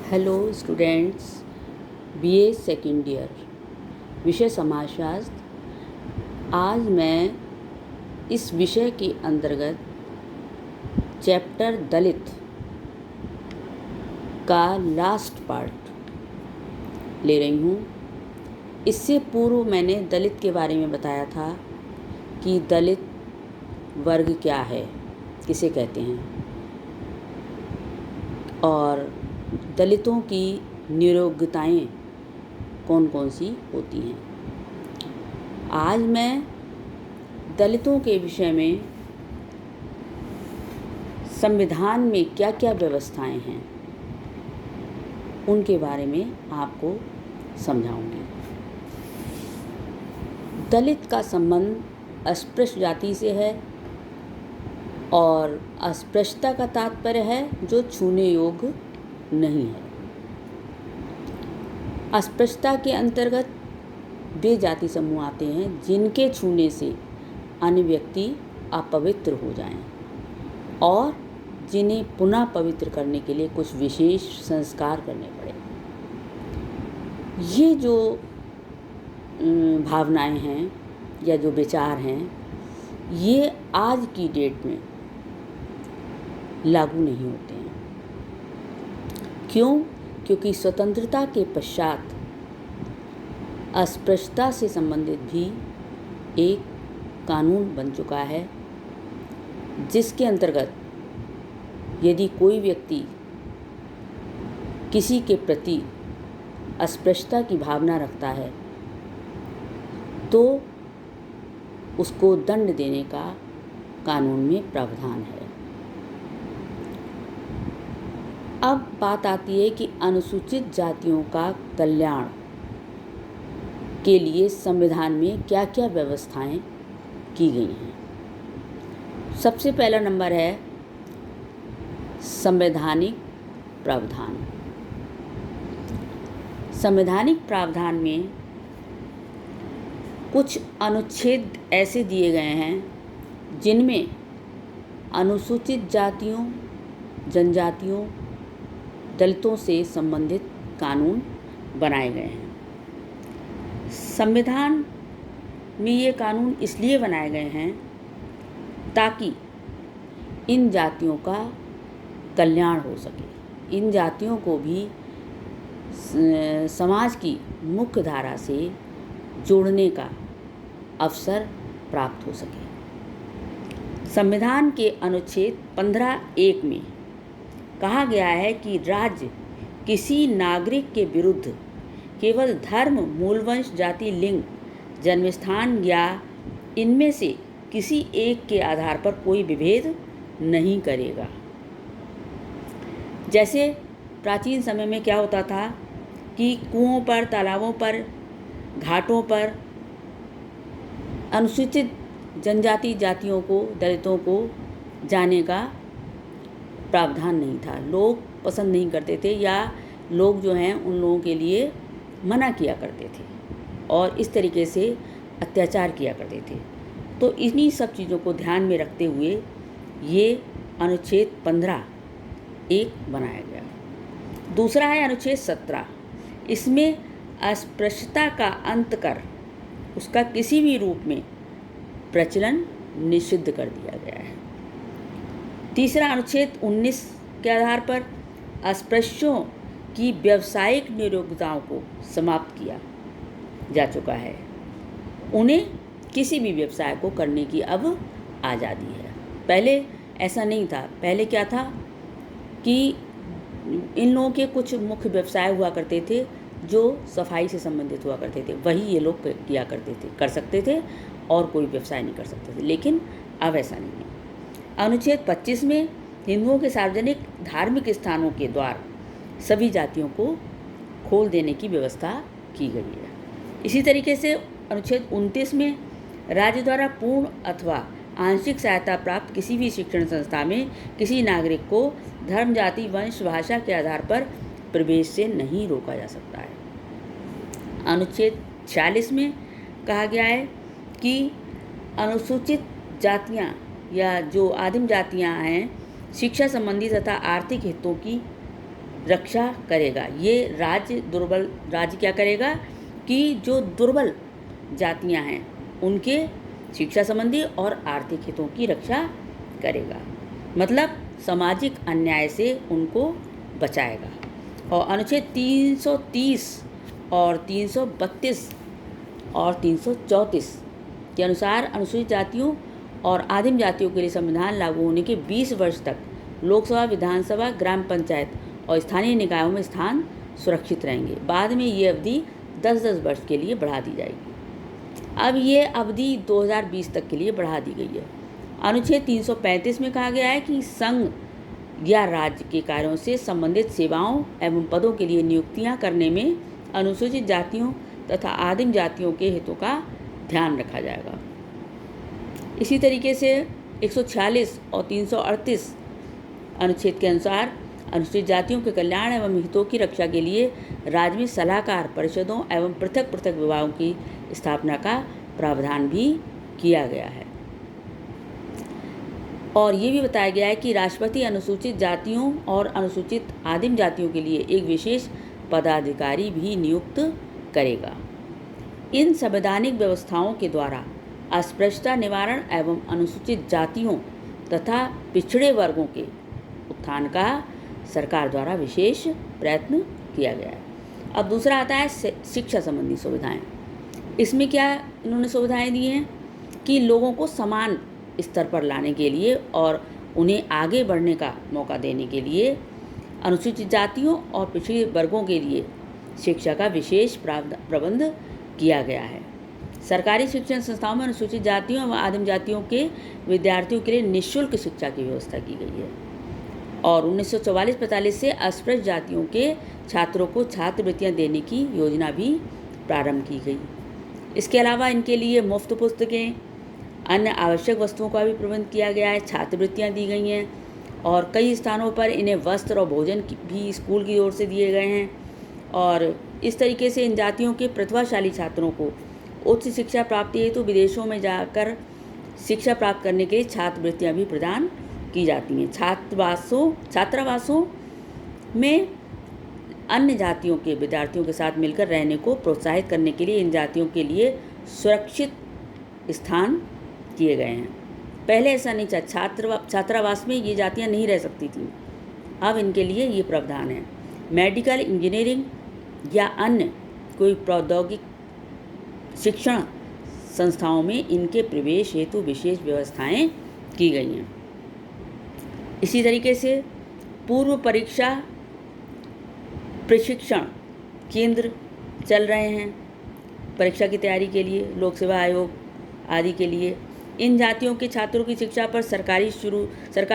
Hello students, BA second year, विषय समाजशास्त्र। आज मैं इस विषय के अंतर्गत चैप्टर दलित का लास्ट पार्ट ले रही हूँ। इससे पूर्व मैंने दलित के बारे में बताया था कि दलित वर्ग क्या है, किसे कहते हैं, और दलितों की नियोग्यताएं कौन कौन सी होती हैं। आज मैं दलितों के विषय में संविधान में क्या क्या व्यवस्थाएं हैं उनके बारे में आपको समझाऊंगी। दलित का संबंध अस्पृश्य जाति से है और अस्पृश्यता का तात्पर्य है जो छूने योग्य नहीं है। अस्पृश्यता के अंतर्गत वे जाति समूह आते हैं जिनके छूने से अन्य व्यक्ति अपवित्र हो जाएं और जिन्हें पुनः पवित्र करने के लिए कुछ विशेष संस्कार करने पड़े। ये जो भावनाएं हैं या जो विचार हैं, ये आज की डेट में लागू नहीं होते हैं। क्यों? क्योंकि स्वतंत्रता के पश्चात अस्पृश्यता से संबंधित भी एक कानून बन चुका है, जिसके अंतर्गत यदि कोई व्यक्ति किसी के प्रति अस्पृश्यता की भावना रखता है तो उसको दंड देने का कानून में प्रावधान है। अब बात आती है कि अनुसूचित जातियों का कल्याण के लिए संविधान में क्या क्या व्यवस्थाएं की गई हैं। सबसे पहला नंबर है संवैधानिक प्रावधान। संवैधानिक प्रावधान में कुछ अनुच्छेद ऐसे दिए गए हैं जिनमें अनुसूचित जातियों, जनजातियों, दलितों से संबंधित कानून बनाए गए हैं। संविधान में ये कानून इसलिए बनाए गए हैं ताकि इन जातियों का कल्याण हो सके, इन जातियों को भी समाज की मुख्य धारा से जोड़ने का अवसर प्राप्त हो सके। संविधान के अनुच्छेद 15(1) में कहा गया है कि राज्य किसी नागरिक के विरुद्ध केवल धर्म, मूलवंश, जाति, लिंग, जन्मस्थान या इनमें से किसी एक के आधार पर कोई विभेद नहीं करेगा। जैसे प्राचीन समय में क्या होता था कि कुओं पर, तालाबों पर, घाटों पर अनुसूचित जनजाति जातियों को, दलितों को जाने का प्रावधान नहीं था। लोग पसंद नहीं करते थे या लोग जो हैं उन लोगों के लिए मना किया करते थे और इस तरीके से अत्याचार किया करते थे। तो इन्हीं सब चीज़ों को ध्यान में रखते हुए ये अनुच्छेद 15(1) बनाया गया। दूसरा है अनुच्छेद 17। इसमें अस्पृश्यता का अंत कर उसका किसी भी रूप में प्रचलन निषिद्ध कर दिया गया है। तीसरा अनुच्छेद 19 के आधार पर अस्पृश्यों की व्यावसायिक नियोग्यताओं को समाप्त किया जा चुका है। उन्हें किसी भी व्यवसाय को करने की अब आज़ादी है। पहले ऐसा नहीं था। पहले क्या था कि इन लोगों के कुछ मुख्य व्यवसाय हुआ करते थे जो सफाई से संबंधित हुआ करते थे, वही ये लोग किया करते थे, कर सकते थे और कोई व्यवसाय नहीं कर सकते थे। लेकिन अब ऐसा नहीं है। अनुच्छेद 25 में हिंदुओं के सार्वजनिक धार्मिक स्थानों के द्वार सभी जातियों को खोल देने की व्यवस्था की गई है। इसी तरीके से अनुच्छेद 29 में राज्य द्वारा पूर्ण अथवा आंशिक सहायता प्राप्त किसी भी शिक्षण संस्था में किसी नागरिक को धर्म, जाति, वंश, भाषा के आधार पर प्रवेश से नहीं रोका जा सकता है। अनुच्छेद 46 में कहा गया है कि अनुसूचित जातियां या जो आदिम जातियां हैं शिक्षा संबंधी तथा आर्थिक हितों की रक्षा करेगा। ये राज्य क्या करेगा कि जो दुर्बल जातियां हैं उनके शिक्षा संबंधी और आर्थिक हितों की रक्षा करेगा, मतलब सामाजिक अन्याय से उनको बचाएगा। और अनुच्छेद 330 और 332 और 334 के अनुसार अनुसूचित जातियों और आदिम जातियों के लिए संविधान लागू होने के 20 वर्ष तक लोकसभा, विधानसभा, ग्राम पंचायत और स्थानीय निकायों में स्थान सुरक्षित रहेंगे। बाद में ये अवधि 10-10 वर्ष के लिए बढ़ा दी जाएगी। अब ये अवधि 2020 तक के लिए बढ़ा दी गई है। अनुच्छेद 335 में कहा गया है कि संघ या राज्य के कार्यों से संबंधित सेवाओं एवं पदों के लिए नियुक्तियां करने में अनुसूचित जातियों तथा आदिम जातियों के हितों का ध्यान रखा जाएगा। इसी तरीके से 146 और 338 अनुच्छेद के अनुसार अनुसूचित जातियों के कल्याण एवं हितों की रक्षा के लिए राज्य में सलाहकार परिषदों एवं पृथक पृथक विभागों की स्थापना का प्रावधान भी किया गया है। और ये भी बताया गया है कि राष्ट्रपति अनुसूचित जातियों और अनुसूचित आदिम जातियों के लिए एक विशेष पदाधिकारी भी नियुक्त करेगा। इन संवैधानिक व्यवस्थाओं के द्वारा अस्पृश्यता निवारण एवं अनुसूचित जातियों तथा पिछड़े वर्गों के उत्थान का सरकार द्वारा विशेष प्रयत्न किया गया है। अब दूसरा आता है शिक्षा संबंधी सुविधाएं। इसमें क्या इन्होंने सुविधाएं दी हैं कि लोगों को समान स्तर पर लाने के लिए और उन्हें आगे बढ़ने का मौका देने के लिए अनुसूचित जातियों और पिछड़े वर्गों के लिए शिक्षा का विशेष प्रबंध किया गया है। सरकारी शिक्षण संस्थाओं में अनुसूचित जातियों व आदिम जातियों के विद्यार्थियों के लिए निःशुल्क शिक्षा की व्यवस्था की गई है। और 1944-45 से अस्पृश्य जातियों के छात्रों को छात्रवृत्तियां देने की योजना भी प्रारंभ की गई। इसके अलावा इनके लिए मुफ्त पुस्तकें, अन्य आवश्यक वस्तुओं का भी प्रबंध किया गया है, छात्रवृत्तियां दी गई हैं और कई स्थानों पर इन्हें वस्त्र और भोजन भी स्कूल की ओर से दिए गए हैं। और इस तरीके से इन जातियों के प्रतिभाशाली छात्रों को उच्च शिक्षा प्राप्ति हेतु विदेशों में जाकर शिक्षा प्राप्त करने के लिए छात्रवृत्तियां भी प्रदान की जाती हैं। छात्रावासों में अन्य जातियों के विद्यार्थियों के साथ मिलकर रहने को प्रोत्साहित करने के लिए इन जातियों के लिए सुरक्षित स्थान किए गए हैं। पहले ऐसा नहीं था, छात्रावास में ये जातियां नहीं रह सकती थीं। अब इनके लिए ये प्रावधान है। मेडिकल, इंजीनियरिंग या अन्य कोई प्रौद्योगिक शिक्षण संस्थाओं में इनके प्रवेश हेतु विशेष व्यवस्थाएं की गई हैं। इसी तरीके से पूर्व परीक्षा प्रशिक्षण केंद्र चल रहे हैं परीक्षा की तैयारी के लिए, लोक सेवा आयोग आदि के लिए। इन जातियों के छात्रों की शिक्षा पर सरकार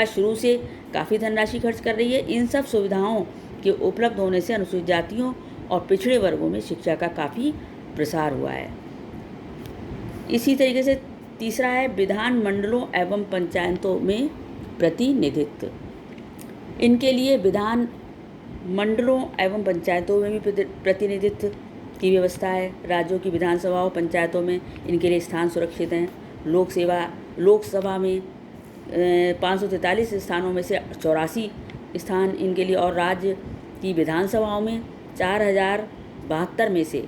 शुरू से काफ़ी धनराशि खर्च कर रही है। इन सब सुविधाओं के उपलब्ध होने से अनुसूचित जातियों और पिछड़े वर्गों में शिक्षा का काफ़ी प्रसार हुआ है। इसी तरीके से तीसरा है विधान मंडलों एवं पंचायतों में प्रतिनिधित्व। इनके लिए विधान मंडलों एवं पंचायतों में भी प्रतिनिधित्व की व्यवस्था है। राज्यों की विधानसभाओं, पंचायतों में इनके लिए स्थान सुरक्षित हैं। लोकसभा में 543 स्थानों में से 84 स्थान इनके लिए, और राज्य की विधानसभाओं में 4072 में से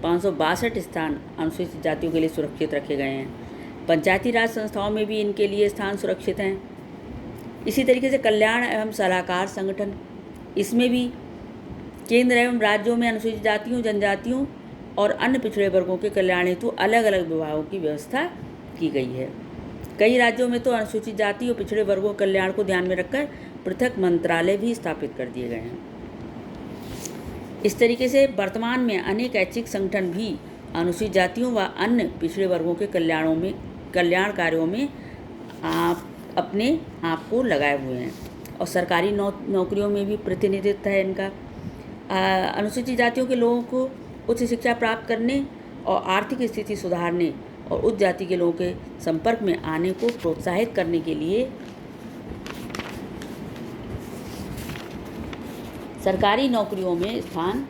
562 स्थान अनुसूचित जातियों के लिए सुरक्षित रखे गए हैं। पंचायती राज संस्थाओं में भी इनके लिए स्थान सुरक्षित हैं। इसी तरीके से कल्याण एवं सलाहकार संगठन, इसमें भी केंद्र एवं राज्यों में अनुसूचित जातियों, जनजातियों और अन्य पिछड़े वर्गों के कल्याण हेतु अलग अलग विभागों की व्यवस्था की गई है। कई राज्यों में तो अनुसूचित जाति और पिछड़े वर्गों के कल्याण को ध्यान में रखकर पृथक मंत्रालय भी स्थापित कर दिए गए हैं। इस तरीके से वर्तमान में अनेक ऐच्छिक संगठन भी अनुसूचित जातियों व अन्य पिछड़े वर्गों के कल्याण कार्यों में अपने आप को लगाए हुए हैं। और सरकारी नौकरियों में भी प्रतिनिधित्व है इनका। अनुसूचित जातियों के लोगों को उच्च शिक्षा प्राप्त करने और आर्थिक स्थिति सुधारने और उच्च जाति के लोगों के संपर्क में आने को प्रोत्साहित करने के लिए सरकारी नौकरियों में स्थान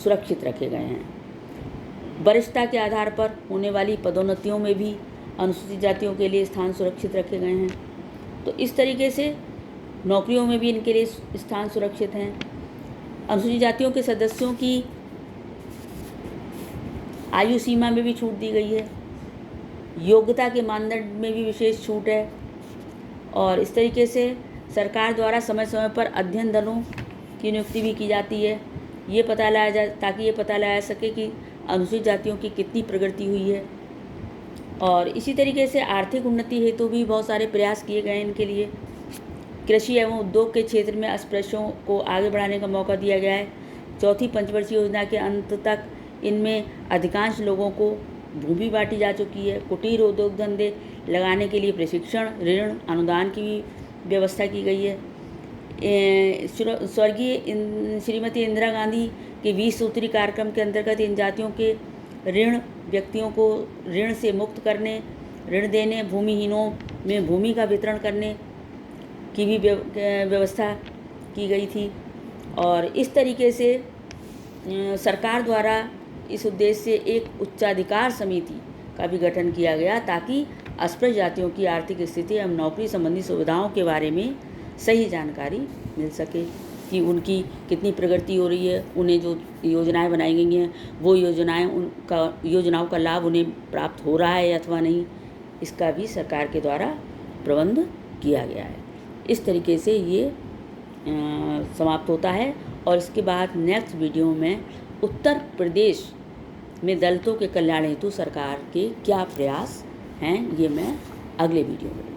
सुरक्षित रखे गए हैं। वरिष्ठता के आधार पर होने वाली पदोन्नतियों में भी अनुसूचित जातियों के लिए स्थान सुरक्षित रखे गए हैं। तो इस तरीके से नौकरियों में भी इनके लिए स्थान सुरक्षित हैं। अनुसूचित जातियों के सदस्यों की आयु सीमा में भी छूट दी गई है, योग्यता के मानदंड में भी विशेष छूट है, और इस तरीके से सरकार द्वारा समय समय पर अध्ययन दलों की नियुक्ति भी की जाती है, ये पता लगाया ताकि ये पता लगाया सके कि अनुसूचित जातियों की कितनी प्रगति हुई है। और इसी तरीके से आर्थिक उन्नति हेतु भी बहुत सारे प्रयास किए गए इनके लिए। कृषि एवं उद्योग के क्षेत्र में अस्पृश्यों को आगे बढ़ाने का मौका दिया गया है। चौथी पंचवर्षीय योजना के अंत तक इनमें अधिकांश लोगों को भूमि बांटी जा चुकी है। कुटीर उद्योग धंधे लगाने के लिए प्रशिक्षण, ऋण, अनुदान की भी व्यवस्था की गई है। स्वर्गीय श्रीमती इंदिरा गांधी के 20 सूत्री कार्यक्रम के अंतर्गत इन जातियों के ऋण व्यक्तियों को ऋण से मुक्त करने, ऋण देने, भूमिहीनों में भूमि का वितरण करने की भी व्यवस्था की गई थी। और इस तरीके से सरकार द्वारा इस उद्देश्य से एक उच्चाधिकार समिति का भी गठन किया गया ताकि अस्पृश्य जातियों की आर्थिक स्थिति एवं नौकरी संबंधी सुविधाओं के बारे में सही जानकारी मिल सके कि उनकी कितनी प्रगति हो रही है, उन्हें जो योजनाएं बनाई गई हैं वो योजनाओं का लाभ उन्हें प्राप्त हो रहा है अथवा नहीं, इसका भी सरकार के द्वारा प्रबंध किया गया है। इस तरीके से ये समाप्त होता है। और इसके बाद नेक्स्ट वीडियो में उत्तर प्रदेश में दलितों के कल्याण हेतु सरकार के क्या प्रयास हैं, ये मैं अगले वीडियो में